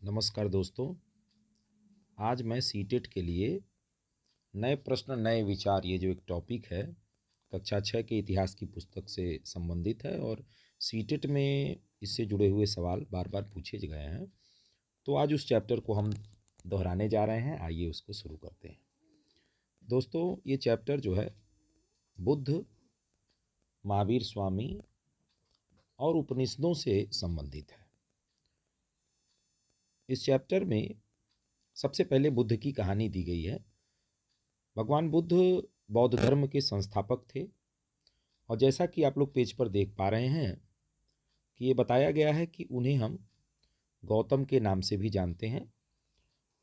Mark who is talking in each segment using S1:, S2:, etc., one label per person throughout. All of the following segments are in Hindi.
S1: नमस्कार दोस्तों। आज मैं सीटेट के लिए नए प्रश्न नए विचार ये जो एक टॉपिक है कक्षा 6 के इतिहास की पुस्तक से संबंधित है और सीटेट में इससे जुड़े हुए सवाल बार बार पूछे गए हैं। तो आज उस चैप्टर को हम दोहराने जा रहे हैं। आइए उसको शुरू करते हैं। दोस्तों, ये चैप्टर जो है बुद्ध, महावीर स्वामी और उपनिषदों से संबंधित है। इस चैप्टर में सबसे पहले बुद्ध की कहानी दी गई है। भगवान बुद्ध बौद्ध धर्म के संस्थापक थे और जैसा कि आप लोग पेज पर देख पा रहे हैं कि ये बताया गया है कि उन्हें हम गौतम के नाम से भी जानते हैं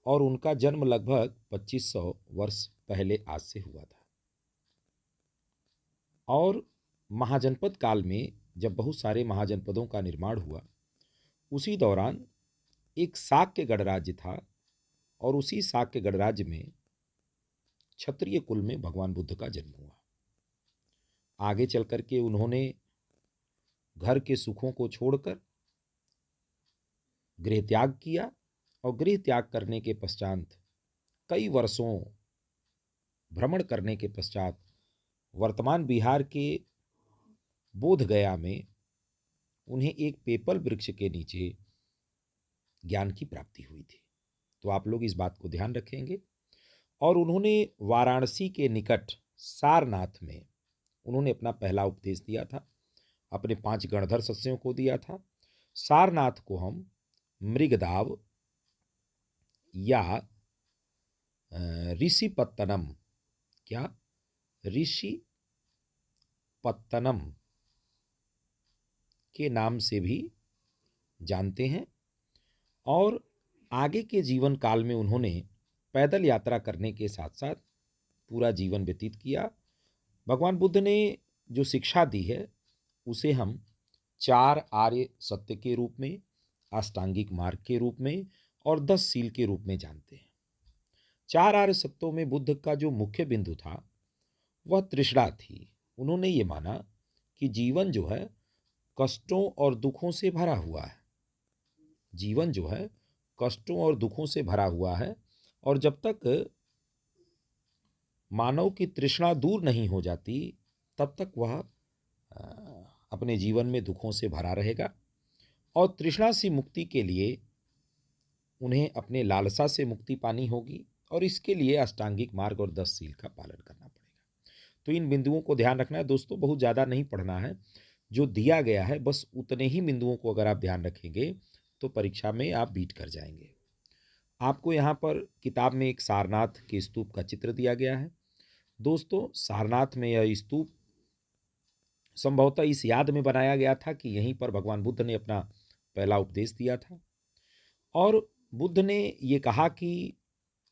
S1: और उनका जन्म लगभग 2500 वर्ष पहले आज से हुआ था। और महाजनपद काल में जब बहुत सारे महाजनपदों का निर्माण हुआ, उसी दौरान एक शाक्य गणराज्य था और उसी शाक्य गणराज्य में क्षत्रिय कुल में भगवान बुद्ध का जन्म हुआ। आगे चल कर के उन्होंने घर के सुखों को छोड़कर गृह त्याग किया और गृह त्याग करने के पश्चात कई वर्षों भ्रमण करने के पश्चात वर्तमान बिहार के बोध गया में उन्हें एक पीपल वृक्ष के नीचे ज्ञान की प्राप्ति हुई थी। तो आप लोग इस बात को ध्यान रखेंगे। और उन्होंने वाराणसी के निकट सारनाथ में उन्होंने अपना पहला उपदेश दिया था, अपने 5 गणधर शिष्यों को दिया था। सारनाथ को हम मृगदाव या ऋषिपत्तनम ऋषिपत्तनम के नाम से भी जानते हैं। और आगे के जीवन काल में उन्होंने पैदल यात्रा करने के साथ साथ पूरा जीवन व्यतीत किया। भगवान बुद्ध ने जो शिक्षा दी है उसे हम 4 आर्य सत्य के रूप में, अष्टांगिक मार्ग के रूप में और 10 सील के रूप में जानते हैं। 4 आर्य सत्यों में बुद्ध का जो मुख्य बिंदु था वह तृष्णा थी। उन्होंने ये माना कि जीवन जो है कष्टों और दुखों से भरा हुआ है। जीवन जो है कष्टों और दुखों से भरा हुआ है और जब तक मानव की तृष्णा दूर नहीं हो जाती तब तक वह अपने जीवन में दुखों से भरा रहेगा। और तृष्णा से मुक्ति के लिए उन्हें अपने लालसा से मुक्ति पानी होगी और इसके लिए अष्टांगिक मार्ग और 10 सील का पालन करना पड़ेगा। तो इन बिंदुओं को ध्यान रखना है दोस्तों। बहुत ज़्यादा नहीं पढ़ना है, जो दिया गया है बस उतने ही बिंदुओं को अगर आप ध्यान रखेंगे तो परीक्षा में आप बीट कर जाएंगे। आपको यहाँ पर किताब में एक सारनाथ के स्तूप का चित्र दिया गया है। दोस्तों, सारनाथ में यह स्तूप संभवतः इस याद में बनाया गया था कि यहीं पर भगवान बुद्ध ने अपना पहला उपदेश दिया था। और बुद्ध ने ये कहा कि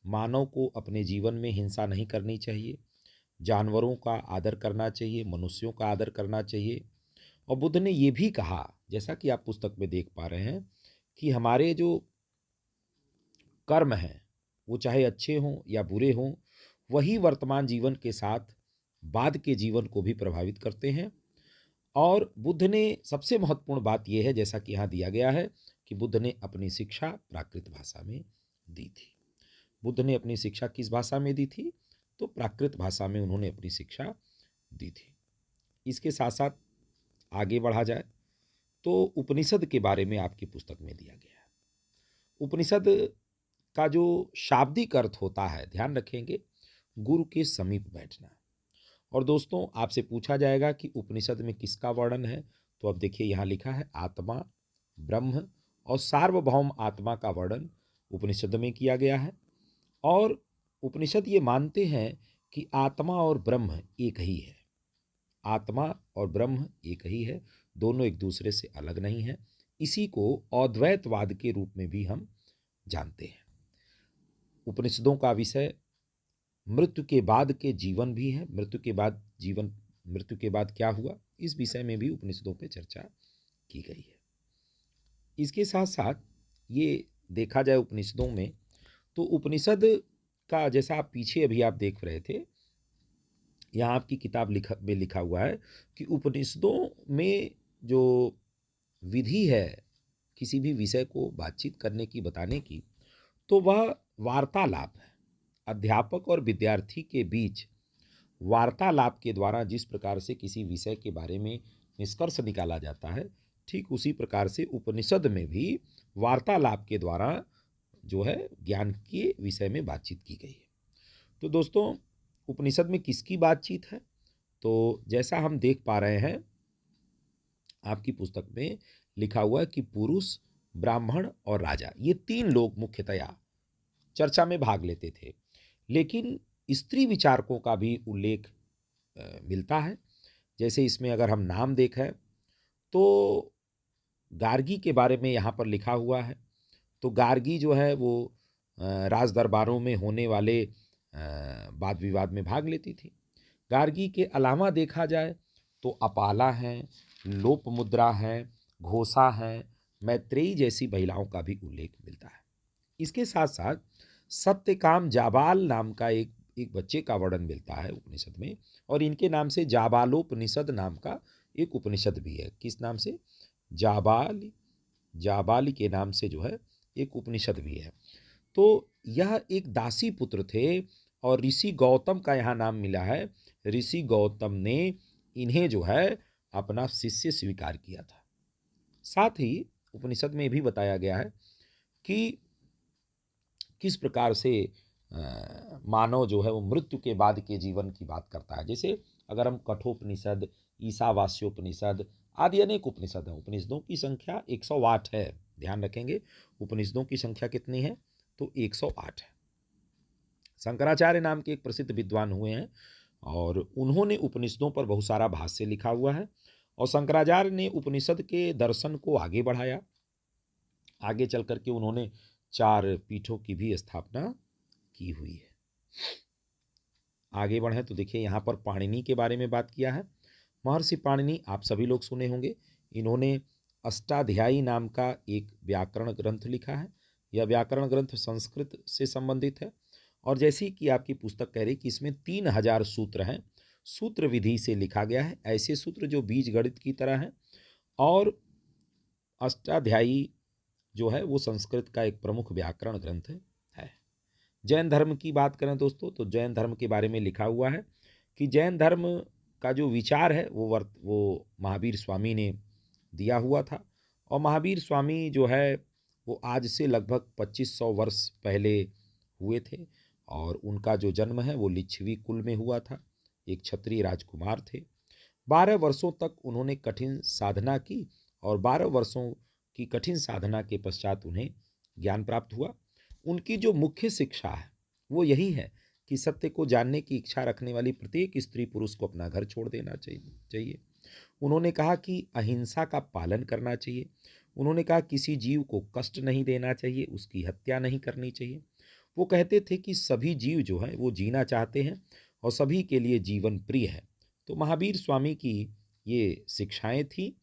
S1: मानव को अपने जीवन में हिंसा नहीं करनी चाहिए, जानवरों का आदर करना चाहिए, मनुष्यों का आदर करना चाहिए। और बुद्ध ने ये भी कहा, जैसा कि आप पुस्तक में देख पा रहे हैं, कि हमारे जो कर्म हैं वो चाहे अच्छे हों या बुरे हों, वही वर्तमान जीवन के साथ बाद के जीवन को भी प्रभावित करते हैं। और बुद्ध ने सबसे महत्वपूर्ण बात यह है, जैसा कि यहाँ दिया गया है, कि बुद्ध ने अपनी शिक्षा प्राकृत भाषा में दी थी। बुद्ध ने अपनी शिक्षा किस भाषा में दी थी? तो प्राकृत भाषा में उन्होंने अपनी शिक्षा दी थी। इसके साथ साथ आगे बढ़ा जाए तो उपनिषद के बारे में आपकी पुस्तक में दिया गया है। उपनिषद का जो शाब्दिक अर्थ होता है, ध्यान रखेंगे, गुरु के समीप बैठना। और दोस्तों, आपसे पूछा जाएगा कि उपनिषद में किसका वर्णन है, तो अब देखिए यहाँ लिखा है आत्मा, ब्रह्म और सार्वभौम आत्मा का वर्णन उपनिषद में किया गया है। और उपनिषद ये मानते हैं कि आत्मा और ब्रह्म एक ही है। आत्मा और ब्रह्म एक ही है, दोनों एक दूसरे से अलग नहीं है। इसी को अद्वैतवाद के रूप में भी हम जानते हैं। उपनिषदों का विषय मृत्यु के बाद के जीवन भी है। मृत्यु के बाद जीवन, मृत्यु के बाद क्या हुआ, इस विषय में भी उपनिषदों पे चर्चा की गई है। इसके साथ साथ ये देखा जाए उपनिषदों में, तो उपनिषद का जैसा आप पीछे अभी आप देख रहे थे, यहाँ आपकी किताब में लिखा हुआ है कि उपनिषदों में जो विधि है किसी भी विषय को बातचीत करने की, बताने की, तो वह वार्तालाप है। अध्यापक और विद्यार्थी के बीच वार्तालाप के द्वारा जिस प्रकार से किसी विषय के बारे में निष्कर्ष निकाला जाता है, ठीक उसी प्रकार से उपनिषद में भी वार्तालाप के द्वारा जो है ज्ञान के विषय में बातचीत की गई है। तो दोस्तों, उपनिषद में किसकी बातचीत है? तो जैसा हम देख पा रहे हैं, आपकी पुस्तक में लिखा हुआ है कि पुरुष, ब्राह्मण और राजा, ये 3 लोग मुख्यतया चर्चा में भाग लेते थे। लेकिन स्त्री विचारकों का भी उल्लेख मिलता है। जैसे इसमें अगर हम नाम देखें तो गार्गी के बारे में यहाँ पर लिखा हुआ है। तो गार्गी जो है वो राज दरबारों में होने वाले वाद विवाद में भाग लेती थी। गार्गी के अलावा देखा जाए तो अपाला हैं, लोपमुद्रा हैं, घोषा हैं, मैत्रेयी जैसी महिलाओं का भी उल्लेख मिलता है। इसके साथ साथ सत्यकाम जाबाल नाम का एक बच्चे का वर्णन मिलता है उपनिषद में, और इनके नाम से जाबालोपनिषद नाम का एक उपनिषद भी है। किस नाम से? जाबाली के नाम से जो है एक उपनिषद भी है। तो यह एक दासी पुत्र थे और ऋषि गौतम का यहाँ नाम मिला है। ऋषि गौतम ने इन्हें जो है अपना शिष्य स्वीकार किया था। साथ ही उपनिषद में भी बताया गया है कि किस प्रकार से मानव जो है वो मृत्यु के बाद के जीवन की बात करता है। जैसे अगर हम कठोपनिषद, ईशावास्योपनिषद आदि अनेक उपनिषद हैं। उपनिषदों की संख्या 108 है। ध्यान रखेंगे, उपनिषदों की संख्या कितनी है? तो 108 है। शंकराचार्य नाम के एक प्रसिद्ध विद्वान हुए हैं और उन्होंने उपनिषदों पर बहुत सारा भाष्य लिखा हुआ है। और शंकराचार्य ने उपनिषद के दर्शन को आगे बढ़ाया। आगे चल करके उन्होंने 4 पीठों की भी स्थापना की हुई है। आगे बढ़े तो देखिए, यहाँ पर पाणिनि के बारे में बात किया है। महर्षि पाणिनि आप सभी लोग सुने होंगे। इन्होंने अष्टाध्यायी नाम का एक व्याकरण ग्रंथ लिखा है। यह व्याकरण ग्रंथ संस्कृत से संबंधित है और जैसे कि आपकी पुस्तक कह रही कि इसमें 3000 सूत्र हैं। सूत्र विधि से लिखा गया है, ऐसे सूत्र जो बीज गणित की तरह हैं। और अष्टाध्यायी जो है वो संस्कृत का एक प्रमुख व्याकरण ग्रंथ है। जैन धर्म की बात करें दोस्तों, तो जैन धर्म के बारे में लिखा हुआ है कि जैन धर्म का जो विचार है वो महावीर स्वामी ने दिया हुआ था। और महावीर स्वामी जो है वो आज से लगभग 2500 वर्ष पहले हुए थे और उनका जो जन्म है वो लिच्छवी कुल में हुआ था। एक क्षत्रिय राजकुमार थे। 12 वर्षों तक उन्होंने कठिन साधना की और 12 वर्षों की कठिन साधना के पश्चात उन्हें ज्ञान प्राप्त हुआ। उनकी जो मुख्य शिक्षा है वो यही है कि सत्य को जानने की इच्छा रखने वाली प्रत्येक स्त्री पुरुष को अपना घर छोड़ देना चाहिए। उन्होंने कहा कि अहिंसा का पालन करना चाहिए। उन्होंने कहा किसी जीव को कष्ट नहीं देना चाहिए, उसकी हत्या नहीं करनी चाहिए। वो कहते थे कि सभी जीव जो हैं वो जीना चाहते हैं और सभी के लिए जीवन प्रिय है। तो महावीर स्वामी की ये शिक्षाएं थी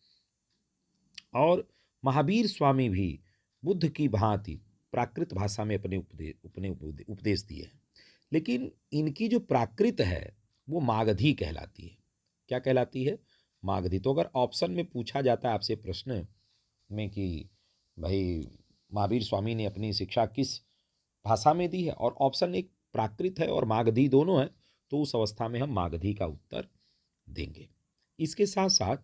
S1: और महावीर स्वामी भी बुद्ध की भांति प्राकृत भाषा में अपने उपदेश दिए हैं। लेकिन इनकी जो प्राकृत है वो मागधी कहलाती है। क्या कहलाती है? मागधी। तो अगर ऑप्शन में पूछा जाता है आपसे प्रश्न में कि भाई महावीर स्वामी ने अपनी शिक्षा किस भाषा में दी है और ऑप्शन एक प्राकृत है और मागधी दोनों है, तो उस अवस्था में हम मागधी का उत्तर देंगे। इसके साथ साथ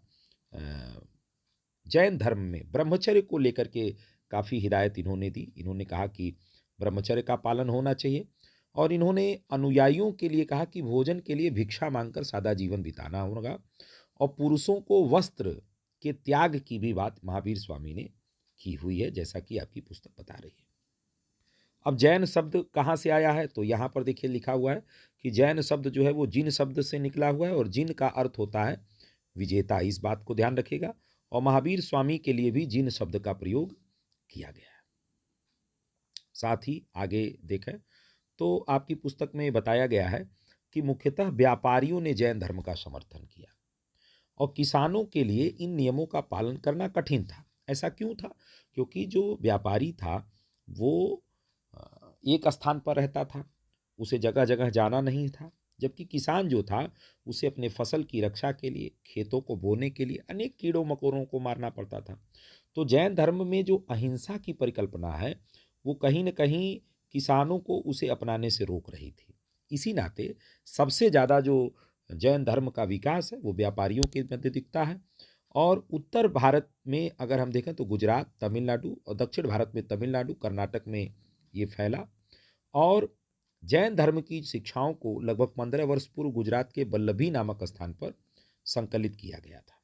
S1: जैन धर्म में ब्रह्मचर्य को लेकर के काफ़ी हिदायत इन्होंने दी। इन्होंने कहा कि ब्रह्मचर्य का पालन होना चाहिए और इन्होंने अनुयायियों के लिए कहा कि भोजन के लिए भिक्षा मांगकर सादा जीवन बिताना होगा और पुरुषों को वस्त्र के त्याग की भी बात महावीर स्वामी ने की हुई है, जैसा कि आपकी पुस्तक बता रही है। अब जैन शब्द कहाँ से आया है? तो यहाँ पर देखिए लिखा हुआ है कि जैन शब्द जो है वो जिन शब्द से निकला हुआ है और जिन का अर्थ होता है विजेता। इस बात को ध्यान रखिएगा। और महावीर स्वामी के लिए भी जिन शब्द का प्रयोग किया गया है। साथ ही आगे देखें तो आपकी पुस्तक में बताया गया है कि मुख्यतः व्यापारियों ने जैन धर्म का समर्थन किया और किसानों के लिए इन नियमों का पालन करना कठिन था। ऐसा क्यों था? क्योंकि जो व्यापारी था वो एक स्थान पर रहता था, उसे जगह जगह जाना नहीं था, जबकि किसान जो था उसे अपने फसल की रक्षा के लिए, खेतों को बोने के लिए अनेक कीड़ों मकोड़ों को मारना पड़ता था। तो जैन धर्म में जो अहिंसा की परिकल्पना है वो कहीं न कहीं किसानों को उसे अपनाने से रोक रही थी। इसी नाते सबसे ज़्यादा जो जैन धर्म का विकास है वो व्यापारियों के मध्य दिखता है। और उत्तर भारत में अगर हम देखें तो गुजरात, तमिलनाडु और दक्षिण भारत में तमिलनाडु, कर्नाटक में ये फैला। और जैन धर्म की शिक्षाओं को लगभग 15 वर्ष पूर्व गुजरात के वल्लभी नामक स्थान पर संकलित किया गया था।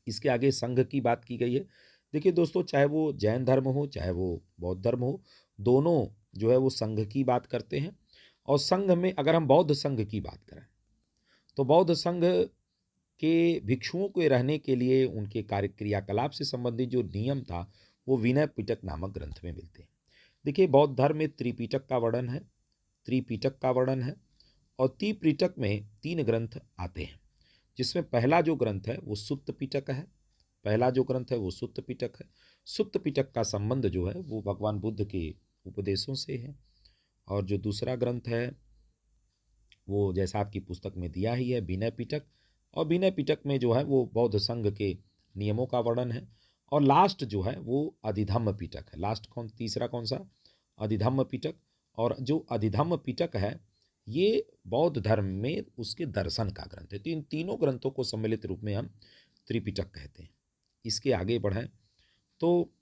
S1: इसके आगे संघ की बात की गई है। देखिए दोस्तों, चाहे वो जैन धर्म हो चाहे वो बौद्ध धर्म हो, दोनों जो है वो संघ की बात करते हैं। और संघ में अगर हम बौद्ध संघ की बात करें तो बौद्ध संघ के भिक्षुओं के रहने के लिए उनके कार्य क्रियाकलाप से संबंधित जो नियम था वो विनय पिटक नामक ग्रंथ में मिलते हैं। देखिए, बौद्ध धर्म में त्रिपिटक का वर्णन है, त्रिपिटक का वर्णन है। और त्रिपिटक में 3 ग्रंथ आते हैं, जिसमें पहला जो ग्रंथ है वो सुत्त पिटक है। पहला जो ग्रंथ है वो सुत्त पिटक है। सुत्त पिटक का संबंध जो है वो भगवान बुद्ध के उपदेशों से है। और जो दूसरा ग्रंथ है वो जैसा आपकी पुस्तक में दिया ही है, विनय पिटक। और विनय पिटक में जो है वो बौद्ध संघ के नियमों का वर्णन है। और लास्ट जो है वो अधिधम्म पिटक है। लास्ट तीसरा कौन सा? अधिधम्म पिटक। और जो अधिधम्म पिटक है ये बौद्ध धर्म में उसके दर्शन का ग्रंथ है। तो इन तीनों ग्रंथों को सम्मिलित रूप में हम त्रिपिटक कहते हैं। इसके आगे बढ़ें तो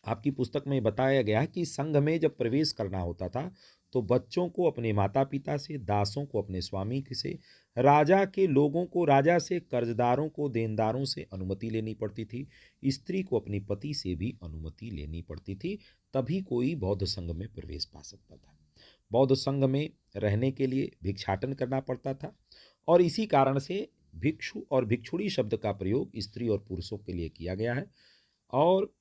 S1: आपकी पुस्तक में बताया गया है कि संघ में जब प्रवेश करना होता था तो बच्चों को अपने माता पिता से, दासों को अपने स्वामी से, राजा के लोगों को राजा से, कर्जदारों को देनदारों से अनुमति लेनी पड़ती थी। स्त्री को अपनी पति से भी अनुमति लेनी पड़ती थी, तभी कोई बौद्ध संघ में प्रवेश पा सकता था। बौद्ध संघ में रहने के लिए भिक्षाटन करना पड़ता था। और इसी कारण से भिक्षु और भिक्षुणी शब्द का प्रयोग स्त्री और पुरुषों के लिए किया गया है। और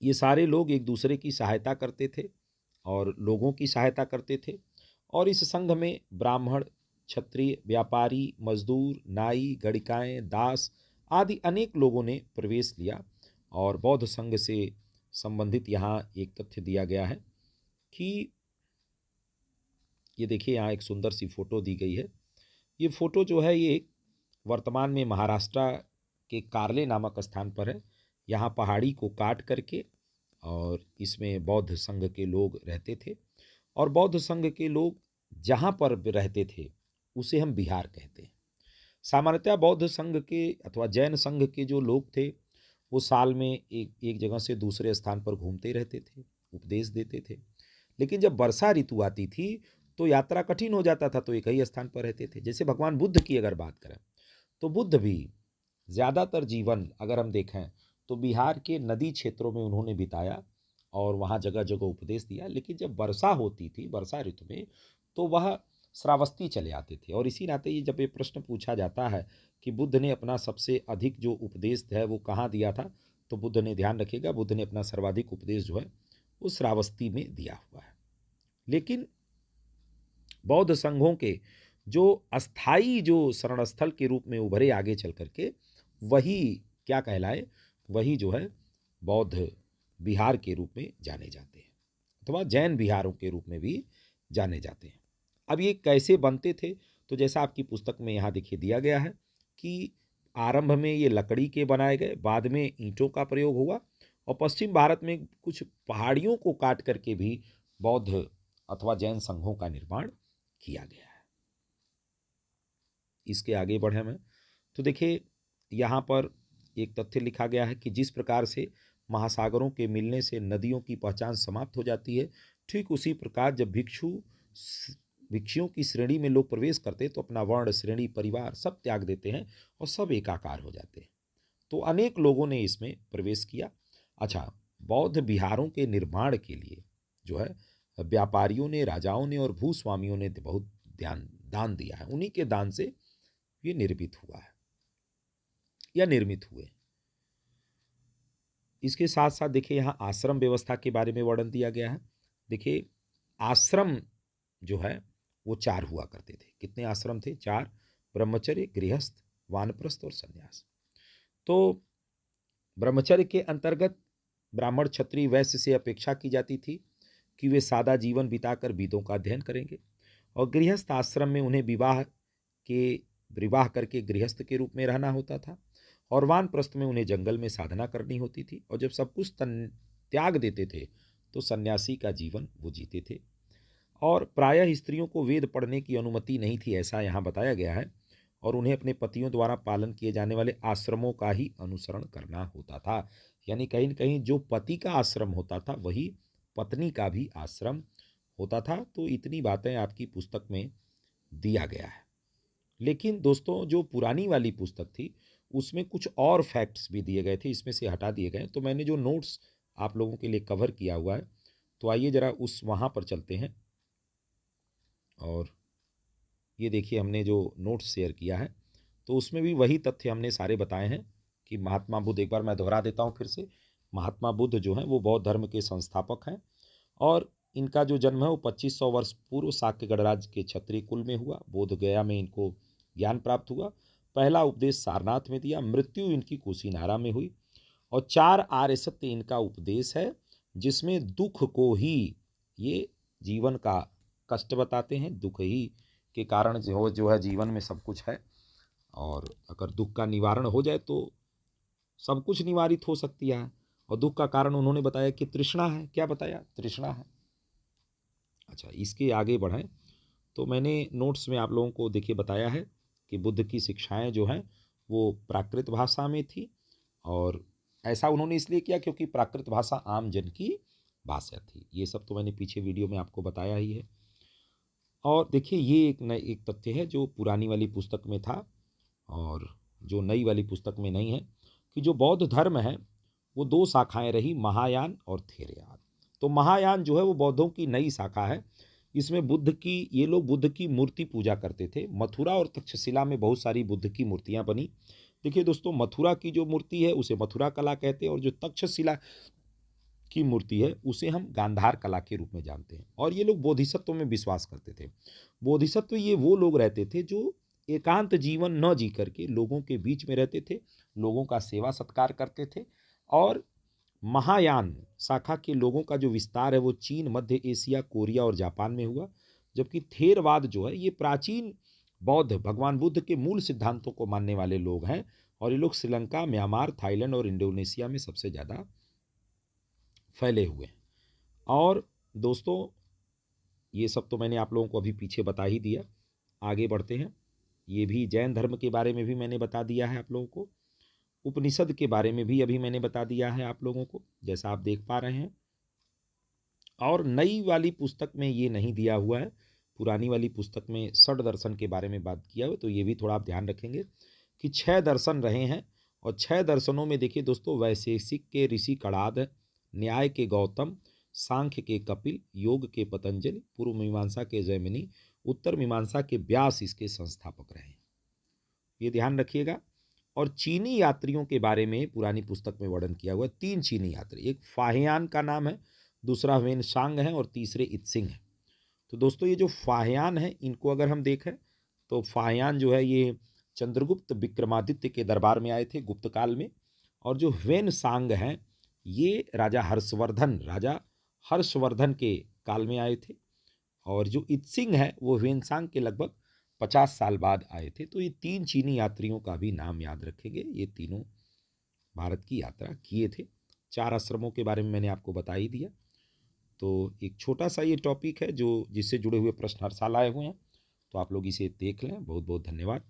S1: ये सारे लोग एक दूसरे की सहायता करते थे और लोगों की सहायता करते थे। और इस संघ में ब्राह्मण, क्षत्रिय, व्यापारी, मजदूर, नाई, गणिकाएँ, दास आदि अनेक लोगों ने प्रवेश लिया। और बौद्ध संघ से संबंधित यहाँ एक तथ्य दिया गया है कि ये देखिए, यहाँ एक सुंदर सी फोटो दी गई है। ये फोटो जो है ये वर्तमान में महाराष्ट्र के कार्ले नामक स्थान पर है। यहाँ पहाड़ी को काट करके और इसमें बौद्ध संघ के लोग रहते थे। और बौद्ध संघ के लोग जहाँ पर रहते थे उसे हम बिहार कहते हैं। सामान्यतः बौद्ध संघ के अथवा जैन संघ के जो लोग थे वो साल में एक एक जगह से दूसरे स्थान पर घूमते रहते थे, उपदेश देते थे। लेकिन जब वर्षा ऋतु आती थी तो यात्रा कठिन हो जाता था, तो एक ही स्थान पर रहते थे। जैसे भगवान बुद्ध की अगर बात करें तो बुद्ध भी ज़्यादातर जीवन अगर हम देखें तो बिहार के नदी क्षेत्रों में उन्होंने बिताया और वहाँ जगह जगह उपदेश दिया। लेकिन जब वर्षा होती थी, वर्षा ऋतु में, तो वह श्रावस्ती चले आते थे। और इसी नाते ये जब ये प्रश्न पूछा जाता है कि बुद्ध ने अपना सबसे अधिक जो उपदेश है वो कहाँ दिया था, तो बुद्ध ने, ध्यान रखिएगा, बुद्ध ने अपना सर्वाधिक उपदेश जो है वो श्रावस्ती में दिया हुआ है। लेकिन बौद्ध संघों के जो अस्थाई जो शरणस्थल के रूप में उभरे आगे चल करके, वही क्या कहलाए, वही जो है बौद्ध विहार के रूप में जाने जाते हैं अथवा जैन विहारों के रूप में भी जाने जाते हैं। अब ये कैसे बनते थे, तो जैसा आपकी पुस्तक में यहाँ देखिए दिया गया है कि आरंभ में ये लकड़ी के बनाए गए, बाद में ईंटों का प्रयोग हुआ और पश्चिम भारत में कुछ पहाड़ियों को काट करके भी बौद्ध अथवा जैन संघों का निर्माण किया गया है। इसके आगे बढ़े मैं तो देखिए, यहाँ पर एक तथ्य लिखा गया है कि जिस प्रकार से महासागरों के मिलने से नदियों की पहचान समाप्त हो जाती है, ठीक उसी प्रकार जब भिक्षुओं की श्रेणी में लोग प्रवेश करते तो अपना वर्ण, श्रेणी, परिवार सब त्याग देते हैं और सब एकाकार हो जाते हैं। तो अनेक लोगों ने इसमें प्रवेश किया। अच्छा, बौद्ध विहारों के निर्माण के लिए जो है व्यापारियों ने, राजाओं ने और भूस्वामियों ने बहुत दान दिया है। उन्हीं के दान से ये निर्मित हुआ है या निर्मित हुए। इसके साथ साथ देखिए, यहाँ आश्रम व्यवस्था के बारे में वर्णन दिया गया है। देखिए, आश्रम जो है वो 4 हुआ करते थे। कितने आश्रम थे? 4। ब्रह्मचर्य, गृहस्थ, वानप्रस्थ और संन्यास। तो ब्रह्मचर्य के अंतर्गत ब्राह्मण, क्षत्रिय, वैश्य से अपेक्षा की जाती थी कि वे सादा जीवन बिताकर वेदों का अध्ययन करेंगे। और गृहस्थ आश्रम में उन्हें विवाह करके गृहस्थ के रूप में रहना होता था। और वानप्रस्थ में उन्हें जंगल में साधना करनी होती थी, और जब सब कुछ त्याग देते थे तो सन्यासी का जीवन वो जीते थे। और प्रायः स्त्रियों को वेद पढ़ने की अनुमति नहीं थी, ऐसा यहाँ बताया गया है, और उन्हें अपने पतियों द्वारा पालन किए जाने वाले आश्रमों का ही अनुसरण करना होता था। यानी कहीं न कहीं जो पति का आश्रम होता था वही पत्नी का भी आश्रम होता था। तो इतनी बातें आपकी पुस्तक में दिया गया है। लेकिन दोस्तों जो पुरानी वाली पुस्तक थी उसमें कुछ और फैक्ट्स भी दिए गए थे, इसमें से हटा दिए गए। तो मैंने जो नोट्स आप लोगों के लिए कवर किया हुआ है, तो आइए ज़रा उस वहाँ पर चलते हैं। और ये देखिए हमने जो नोट्स शेयर किया है तो उसमें भी वही तथ्य हमने सारे बताए हैं कि महात्मा बुद्ध, एक बार मैं दोहरा देता हूँ फिर से, महात्मा बुद्ध जो हैं वो बौद्ध धर्म के संस्थापक हैं, और इनका जो जन्म है वो 2500 वर्ष पूर्व शाक्य गणराज्य के क्षत्रिय कुल में हुआ। बोध गया में इनको ज्ञान प्राप्त हुआ। पहला उपदेश सारनाथ में दिया। मृत्यु इनकी कुशीनारा में हुई। और 4 आर्य सत्य इनका उपदेश है, जिसमें दुख को ही ये जीवन का कष्ट बताते हैं। दुख ही के कारण जो है जीवन में सब कुछ है, और अगर दुख का निवारण हो जाए तो सब कुछ निवारित हो सकती है। और दुख का कारण उन्होंने बताया कि तृष्णा है। क्या बताया? तृष्णा है। अच्छा, इसके आगे बढ़ें तो मैंने नोट्स में आप लोगों को देखिए बताया है कि बुद्ध की शिक्षाएं जो हैं वो प्राकृत भाषा में थी, और ऐसा उन्होंने इसलिए किया क्योंकि प्राकृत भाषा आम जन की भाषा थी। ये सब तो मैंने पीछे वीडियो में आपको बताया ही है। और देखिए ये एक तथ्य है जो पुरानी वाली पुस्तक में था और जो नई वाली पुस्तक में नहीं है, कि जो बौद्ध धर्म है वो 2 शाखाएं रही, महायान और थेरवाद। तो महायान जो है वो बौद्धों की नई शाखा है। इसमें बुद्ध की, ये लोग बुद्ध की मूर्ति पूजा करते थे। मथुरा और तक्षशिला में बहुत सारी बुद्ध की मूर्तियां बनी। देखिए दोस्तों, मथुरा की जो मूर्ति है उसे मथुरा कला कहते हैं, और जो तक्षशिला की मूर्ति है उसे हम गांधार कला के रूप में जानते हैं। और ये लोग बोधिसत्व में विश्वास करते थे। बोधिसत्व ये वो लोग रहते थे जो एकांत जीवन न जी करके लोगों के बीच में रहते थे, लोगों का सेवा सत्कार करते थे। और महायान शाखा के लोगों का जो विस्तार है वो चीन, मध्य एशिया, कोरिया और जापान में हुआ। जबकि थेरवाद जो है ये प्राचीन बौद्ध भगवान बुद्ध के मूल सिद्धांतों को मानने वाले लोग हैं, और ये लोग श्रीलंका, म्यांमार, थाईलैंड और इंडोनेशिया में सबसे ज़्यादा फैले हुए हैं। और दोस्तों ये सब तो मैंने आप लोगों को अभी पीछे बता ही दिया। आगे बढ़ते हैं। ये भी जैन धर्म के बारे में भी मैंने बता दिया है आप लोगों को। उपनिषद के बारे में भी अभी मैंने बता दिया है आप लोगों को, जैसा आप देख पा रहे हैं। और नई वाली पुस्तक में ये नहीं दिया हुआ है। पुरानी वाली पुस्तक में षड दर्शन के बारे में बात किया हुआ, तो ये भी थोड़ा आप ध्यान रखेंगे कि 6 दर्शन रहे हैं। और 6 दर्शनों में देखिए दोस्तों, वैशेषिक के ऋषि कणाद, न्याय के गौतम, सांख्य के कपिल, योग के पतंजलि, पूर्व मीमांसा के जैमिनी, उत्तर मीमांसा के व्यास इसके संस्थापक रहे हैं। ये ध्यान रखिएगा। और चीनी यात्रियों के बारे में पुरानी पुस्तक में वर्णन किया हुआ है। 3 चीनी यात्री, एक फाहियान का नाम है, दूसरा वेनसांग है, और तीसरे इत्सिंग है। तो दोस्तों ये जो फाहियान है इनको अगर हम देखें तो फाहियान जो है ये चंद्रगुप्त विक्रमादित्य के दरबार में आए थे गुप्त काल में। और जो वेनसांग हैं ये राजा हर्षवर्धन के काल में आए थे। और जो इत्सिंग है वो वेनसांग के लगभग 50 साल बाद आए थे। तो ये 3 चीनी यात्रियों का भी नाम याद रखेंगे। ये तीनों भारत की यात्रा किए थे। 4 आश्रमों के बारे में मैंने आपको बता ही दिया। तो एक छोटा सा ये टॉपिक है जो जिससे जुड़े हुए प्रश्न हर साल आए हुए हैं, तो आप लोग इसे देख लें। बहुत बहुत धन्यवाद।